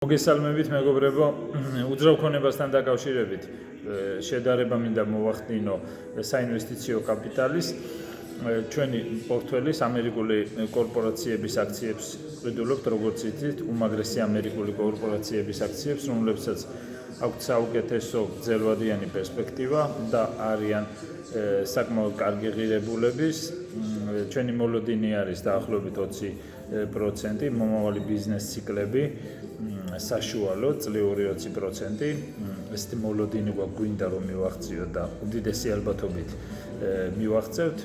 მოგესალმებით მეგობრებო, უძრავ ქონებასთან დაკავშირებით შედარება მინდა მოვახდინო საინვესტიციო კაპიტალის ჩვენი პორტფელის ამერიკული კორპორაციების აქციებს ვიდულობთ, როგორც იცით, უმაგრესი ამერიკული კორპორაციების აქციებს, რომლებსაც აქვთ საუკეთესო გრძელვადიანი პერსპექტივა და არიან საკმაოდ კარგი ღირებულების. ჩვენი მოლოდინი არის დაახლოებით 20%, მომავალი ბიზნეს ციკლები საშუალო წლიური 20%. ესეთი მოლოდინი გვინდა რომ მივახციოთ და უდიდესი ალბათობით მივახცევთ.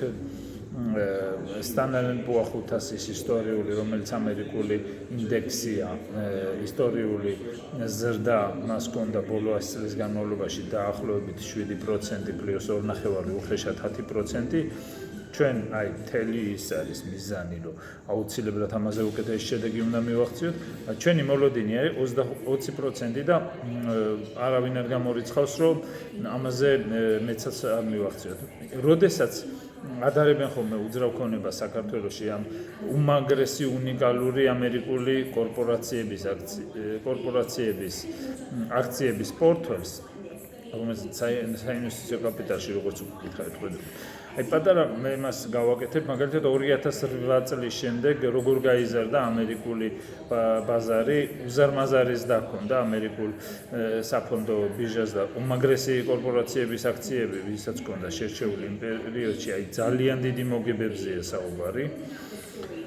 Standard & Poor's 500-ის ისტორიული, რომელიც ამერიკული ინდექსია, ისტორიული ზრდა მას ჰქონდა ბოლო 100 წლის განმავლობაში დაახლოებით 7% პლუს 2.5 უხეშად 10%. ჩვენ მთელი ის არის მიზანი, რომ აუცილებლად ამაზე უკეთესი შედეგი უნდა მივახციოთ. ჩვენი მოლოდინი არის 20% და არავინ არ გამორიცხავს, რომ ამაზე მეცაც არ მივახციოთ. როდესაც ადარებენ ხოლმე უძრავ ქონებას საქართველოში ამ უმაგრესი უნიკალური ამერიკული კორპორაციების აქციების პორტფელს, რომელსაც საინვესტიციო კაპიტალში როგორც უკითხავთ ხედავთ. პატარა მე მას გავაკეთებ, მაგალითად 2008 წლის შემდეგ როგორ გაიზარდა ამერიკული ბაზარი, უზარმაზარეს დაქონდა ამერიკულ საფონდო ბირჟას და უმაგრესი კორპორაციების აქციები, ვისაც ჰქონდა შერჩეული იმ პერიოდში, ძალიან დიდი მოგებებზეა საუბარი.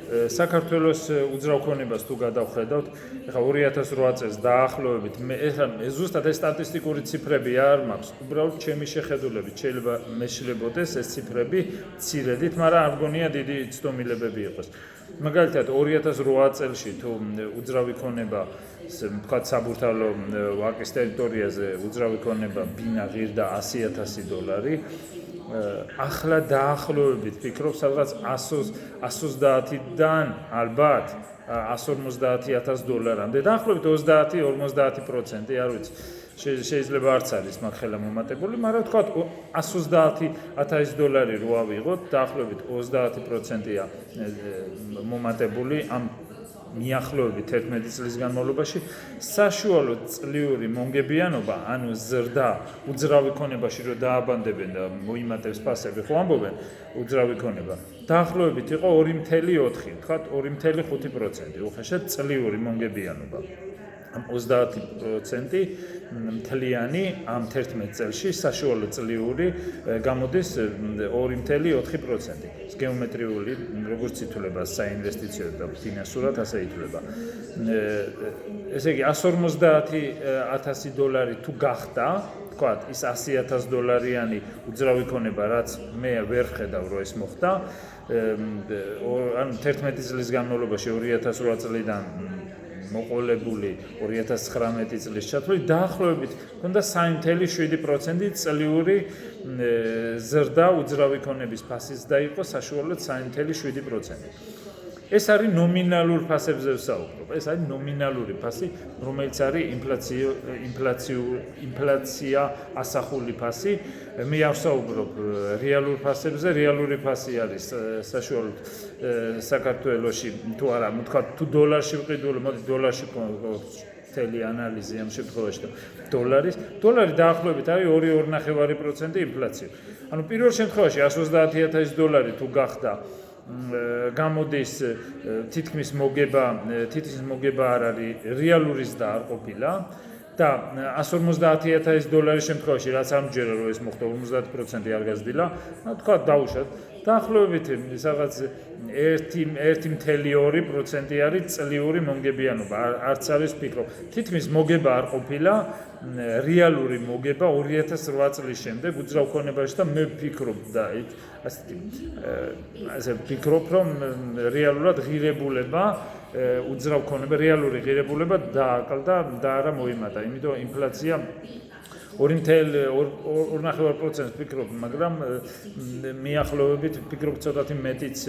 საქართველოს უძრავ ქონებას თუ გადავხედავთ, ეხლა 2008 წელს დაახლოებით მე ზუსტად ეს სტატისტიკური ციფრები არ მაქვს, უბრალოდ ჩემი შეხედულებით შეიძლება მეშლებოდეს ეს ციფრები მცირედით, მაგრამ არ მგონია დიდი ცდომილებები იყოს. მაგალითად 2008 წელში თუ უძრავი ქონება ვთქვათ საბურთალო ვაკის ტერიტორიაზე უძრავი ქონება ბინა ღირდა $100,000, ახლა დაახლოებით ფიქრობ სადღაც 130-დან ალბათ $150,000-მდე, დაახლოებით 30-50%, არ ვიცი, შეიძლება არც არის მაგ ხელა მომატებული, მაგრამ ვთქვათ $130,000 რო ავიღოთ, დაახლოებით 30%-ია მომატებული ამ მიახლოებით 11 წლის განმავლობაში. საშუალო წლიური მონგებიანობა, ანუ ზრდა უძრავი ქონებაში რო დააბანდებენ და მოიმატებს ფასები, ხო ამბობენ უძრავი ქონება, დაახლოებით იყო 2.4, ვთქვათ 2.5%, უხეშად წლიური მონგებიანობა. 30% მთლიანი ამ 11 წელში საშუალო წლიური გამოდის 2.4%. გეომეტრიული, როგორც ითვლება საინვესტიციო და ფინანსურად, ასე ითვლება. ესე იგი $150,000 თუ გახდა, ვთქვათ, ის $100,000-იანი უძრავი ქონება, რაც მე ვერ ხედავ, რომ ეს მოხდა, ანუ 11 წლის განმავლობაში 2008 წლიდან მოყოლებული 2019 წლის ჩათვლით დაახლოებით ჰქონდა 3.7% წლიური ზრდა უძრავი ქონების ფასის და იყო საშუალოდ 3.7%. ეს არის ნომინალურ ფასებზე ვსაუბრობ. ეს არის ნომინალური ფასი, რომელიც არის ინფლაცია ასახული ფასი. მე არ ვსაუბრობ რეალურ ფასებზე, რეალური ფასი არის საშუალოდ საქართველოში თუ არა, თქვა თუ დოლარში ვყიდული, მოდი დოლარში მთელი ანალიზი ამ შემთხვევაში და დოლარი დაახლოებით არის 2-2.5% ინფლაცია. ანუ პირველ შემთხვევაში $130,000 თუ გახდა გამოდის თითქმის მოგება არ არის რეალური ზრდა არ ყოფილა და $150,000 შემთხვევაში რაც ამჯერა რომ ეს მოხდა 50% არ გაზრდილა, თქვა დაუშვათ დაახლოებით სადღაც 1.2% არის წლიური მონგებიანობა, არც არის ფიქრობ. თითქმის მოგება არ ყოფილა, რეალური მოგება 2008 წლის შემდეგ უძრავ ქონებაში და მე ვფიქრობ და ასე ვფიქრობ, რომ რეალურად ღირებულება უძრავ ქონება, რეალური ღირებულება დააკლდა და არა მოიმატა. იმიტომ ინფლაცია 2.2% ვფიქრობ, მაგრამ მიახლოებით ვფიქრობ ცოტათი მეტიც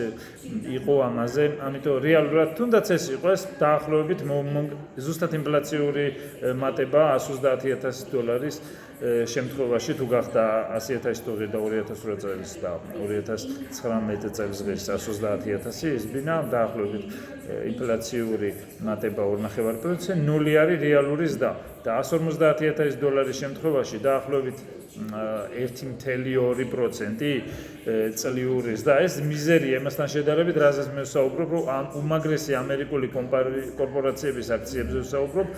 იყო ამაზე, ამიტომ რეალურად თუნდაც ეს იყოს დაახლოებით ზუსტად ინფლაციური მატება $130,000 შემთხვევაში თუ გახდა $100,000 და 2008 წელს და 2019 წელს ღირს $130,000 ის ბინა დაახლოებით ინფლაციური მატება 2.5%, ნული არის რეალური ზრდა და $150,000 შემთხვევაში დაახლოებით 1.2% წლიური ზრდა. ეს მიზერია იმასთან შედარებით, რაზეც მე ვსაუბრობ, რომ უმაგრესი ამერიკული კორპორაციების აქციებზე ვსაუბრობ,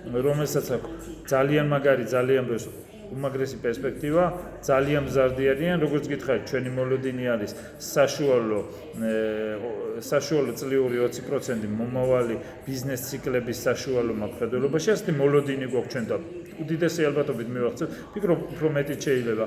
რომელსაც აქვს ძალიან მაგარი, ძალიან უმაგრესი პერსპექტივა, ძალიან მზარდი არიან, როგორც გითხარით, ჩვენი მოლოდინი არის საშუალო წლიური 20% მომავალი ბიზნეს ციკლების საშუალო მაყურებელობაში, ასეთი მოლოდინი გვაქვს ჩვენ და უდიდესი ალბათობით მივახცევ, ვფიქრობ, უფრო მეტიც შეიძლება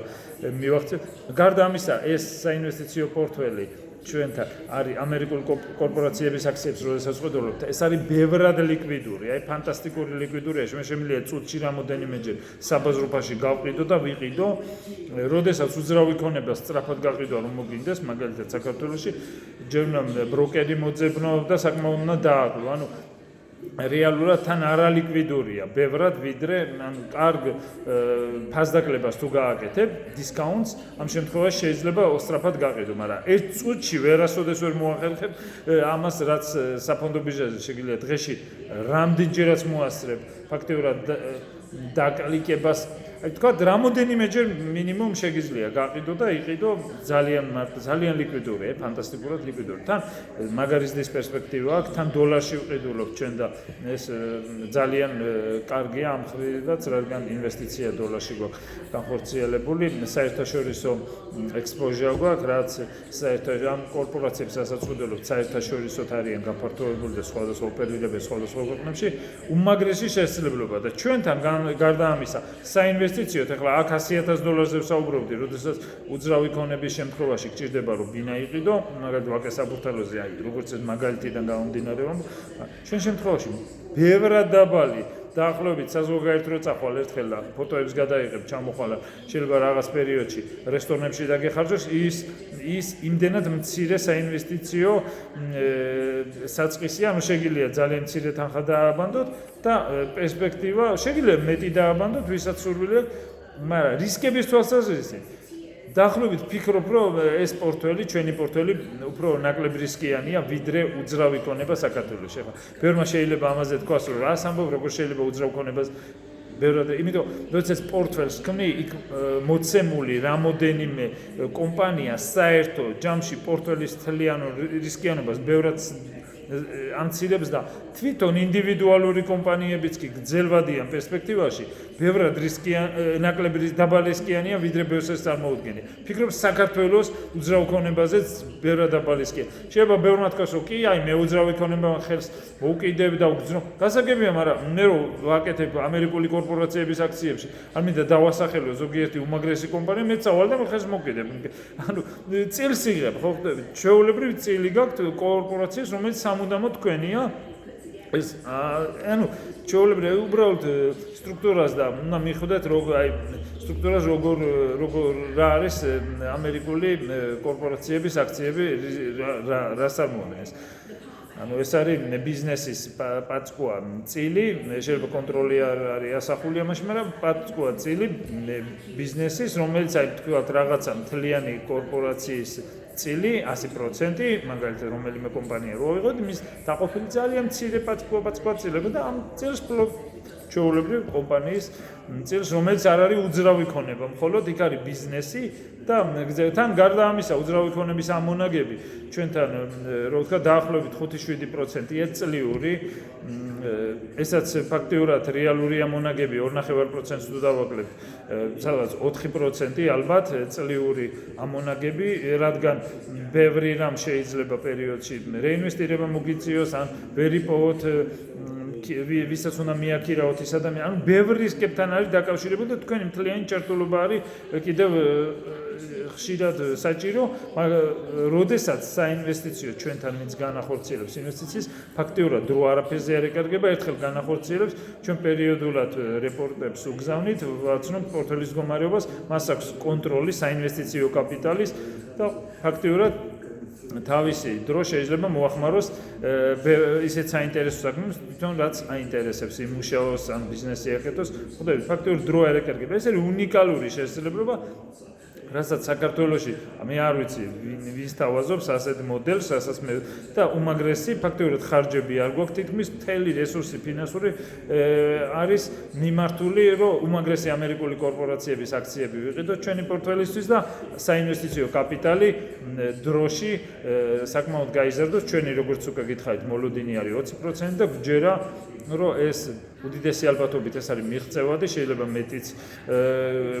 მივახცევ. გარდა ამისა, ეს საინვესტიციო პორტფელი ჩვენთან არის ამერიკული კორპორაციების აქციებს როდესაც ვხედავთ, ეს არის ბევრად ლიკვიდური, აი ფანტასტიკური ლიკვიდურია, შემიძლია წუთში რამოდენიმეჯერ საბაზროფაში გავყიდო და ვიყიდო, როდესაც უძრავი ქონება სწრაფად გაყიდვა რომ მოგინდეს, მაგალითად საქართველოში, ჯერ უნდა ბროკერი მოძებნო და საკმაოდ უნდა დააკლო, ანუ რეალურად თან არალიკვიდურია, ბევრად ვიდრე კარგ ფასდაკლებას თუ გააკეთებ, დისკაუნტს, ამ შემთხვევაში შეიძლება სწრაფად გაყიდო, მაგრამ ერთ წუთში ვერასოდეს ვერ მოახერხებ ამას, რაც საფონდო ბირჟაზე შეგიძლია დღეში რამდენჯერაც მოასწრებ, ფაქტიურად დაკლიკებას, აი თქვა რამოდენიმეჯერ მინიმუმ შეგიძლია გაყიდო და იყიდო ძალიან ლიკვიდურია, ფანტასტიკურად ლიკვიდური. თან მაგარი ზრდის პერსპექტივა აქვს, თან დოლარში ვყიდულობ ჩვენ და ეს ძალიან კარგია ამ მხრიდან, რადგან ინვესტიცია დოლარში გვაქვს განხორციელებული, საერთაშორისო ექსპოზიორ გვაქვს, რაც საერთაშორისო ამ კორპორაციებს რასაც ვყიდულობ, საერთაშორისოდ არიან გაფართოებული და სხვადასხვა ოპერირებენ სხვადასხვა ქვეყნებში, უმაგრესი შესაძლებლობა და ჩვენთან გარდა ამისა, საინვესტიციოდ ახლა აქ $100,000-ზე ვსაუბრობდი, როდესაც უძრავი ქონების შემთხვევაში გჭირდება რომ ბინა იყიდო, მაგალითად ვაკე საბურთალოზე, აი როგორც ეს მაგალითიდან გამომდინარე, ჩვენ შემთხვევაში ბევრად დაბალი დაახლოებით საზოგადოებრივ წახვალ ერთხელ და ფოტოებს გადაიღებ, ჩამოხვალა, შეიძლება რაღაც პერიოდში რესტორნებში დაგეხარჯოს, ის იმდენად მცირე საინვესტიციო საწყისი, ანუ შეგიძლია ძალიან მცირე თანხა დააბანდოთ და პერსპექტივა შეგიძლია მეტი დააბანდოთ, ვისაც სურვილი აქვს, მაგრამ რისკების თვალსაზრისით დაახლოებით ვფიქრობ, რომ ეს პორტფელი, ჩვენი პორტფელი უფრო ნაკლებ რისკიანია, ვიდრე უძრავი ქონება საქართველოში. ახლა ბევრმა შეიძლება ამაზე თქვას, რომ რას ამბობ, როგორ შეიძლება უძრავ ქონებას ბევრად, იმიტომ როდესაც პორტფელს ქმნი, იქ მოცემული რამოდენიმე კომპანია საერთო ჯამში პორტფელის თლიანო რისკიანობას ბევრად ამცირებს და თვითონ ინდივიდუალური კომპანიებიც კი გრძელვადიან პერსპექტივაში, ბევრად ნაკლები დაბალი რისკიანია, ვიდრე ბევრს ეს წარმოუდგენია. ფიქრობ საქართველოს უძრავ ქონებაზეც ბევრად დაბალი რისკია. შეიძლება ბევრმა თქვას, რომ კი, აი მე უძრავი ქონებამ ხელს მოვკიდებ და ვგრძნო. გასაგებია, მაგრამ მე რომ ვაკეთებ ამერიკული კორპორაციების აქციებში, არ მინდა დავასახელო ზოგიერთი უმაგრესი კომპანია, მე წავალ და ხელს მოვკიდებ. ანუ წილს იღებ, ხო ხდები? ჩვეულებრივ წილი გაქვთ კორპორაციას, რომელიც სამუდამოდ თქვენია. ეს ანუ ჩვეულებრივ უბრალოდ სტრუქტურას და უნდა მიხვდეთ აი სტრუქტურას როგორ რა არის ამერიკული კორპორაციების აქციები რას წარმოადგენს. ანუ ეს არის ბიზნესის პაწკუა წილი, შეიძლება კონტროლი არ არის ასახული ამაში, მაგრამ პაწკუა წილი ბიზნესის, რომელიც აი თქვათ რაღაცა მთლიანი კორპორაციის წილი 100%, მაგალითად რომელიმე კომპანია რო ვიღოთ, იმის დაყოფილი ძალიან მცირე პაწკუა წილები და ამ წილს ჩვეულებრივ კომპანიის წილს, რომელიც არ არის უძრავი ქონება, მხოლოდ იქ არის ბიზნესი და თან გარდა ამისა უძრავი ქონების ამონაგები ჩვენთან რო ვთქვა დაახლოებით 5-7%-ია წლიური, ესაც ფაქტიურად რეალური ამონაგები 2.5%-ს თუ დავაკლებთ, სადაც 4% ალბათ წლიური ამონაგები, რადგან ბევრი რამ შეიძლება პერიოდში რეინვესტირება მოგიწიოს ან ვერ იპოვოთ ვისაც უნდა მიაქირავოთ ის ადამიანი, ანუ ბევრ რისკებთან არის დაკავშირებული და თქვენი მთლიანი ჭართულობა არის კიდევ ხშირად საჭირო, როდესაც საინვესტიციო ჩვენთან ვინც განახორციელებს ინვესტიციის, ფაქტიურად დრო არაფერზე არ ეკარგება, ერთხელ განახორციელებს, ჩვენ პერიოდულად რეპორტებს უგზავნით, ვაცნობთ პორტფელის მდგომარეობას, მას აქვს კონტროლი საინვესტიციო კაპიტალის და ფაქტიურად თავისი დრო შეიძლება მოახმაროს ისეთ საინტერესო საქმეს, თვითონ რაც აინტერესებს იმუშაოს ან ბიზნესი აკეთოს, ხვდებით, ფაქტიურად დრო არ ეკარგება. ეს არის უნიკალური შესაძლებლობა, რასაც საქართველოში მე არ ვიცი ვის თავაზობს ასეთ მოდელს, რასაც მე და უმაგრესი ფაქტიურად ხარჯები არ გვაქვს, თითქმის მთელი რესურსი ფინანსური არის მიმართული, რომ უმაგრესი ამერიკული კორპორაციების აქციები ვიყიდოთ ჩვენი პორტფელისთვის და საინვესტიციო კაპიტალი დროში საკმაოდ გაიზარდოს. ჩვენი როგორც უკვე გითხარით, მოლოდინი არის 20% და გჯერა რომ ეს უდიდესი ალბათობით ეს არის მიღწევადი, შეიძლება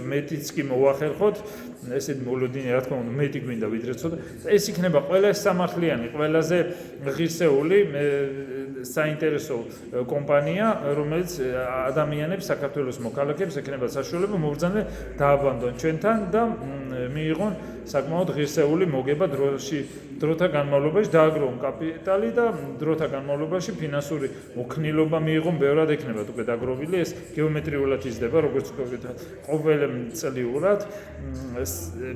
მეტიც კი მოახერხოთ, ესეთ მოლოდინი რა თქმა უნდა მეტი გვინდა ვიდრე ცოტა. ეს იქნება ყველა სამართლიანი, ყველაზე ღირსეული საინტერესო კომპანია, რომელიც ადამიანებს, საქართველოს მოქალაქეებს ექნება საშუალება მობრძანე დააბანდონ ჩვენთან და მიიღონ საკმაოდ ღირსეული მოგება დროთა განმავლობაში, დააგროვონ კაპიტალი და დროთა განმავლობაში ფინანსური მოქნილობა მიიღონ, ბევრად ექნებათ უკვე დაგროვილი, ეს გეომეტრიულად იზრდება, როგორც ყოველწლიურად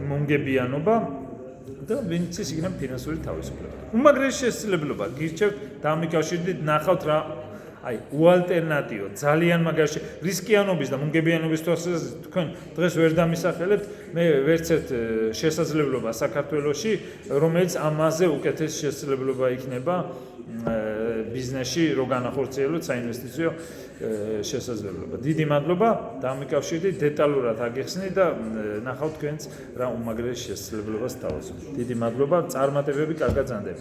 მონგებიანობა და ვინც ის იქნება ფინანსური თავისუფლება. უმაგრესი შესაძლებლობა გირჩევთ დამიკავშირდით, ნახავთ რა უალტერნატივო, ძალიან მაგარი რისკიანობის და მონგებიანობის თვალსაზრისით თქვენ დღეს ვერ დამისახელებთ, მე ვერცერთ შესაძლებლობა საქართველოში, რომელიც ამაზე უკეთესი შესაძლებლობა იქნება ბიზნესში, რო განახორციელოთ საინვესტიციო შესაძლებლობა. დიდი მადლობა, დამიკავშირდით, დეტალურად აგეხსნით და ნახავთ თქვენც რა უმაგრესი შესაძლებლობას თავაზობთ. დიდი მადლობა, წარმატებები, კარგად ზანდებოდეთ.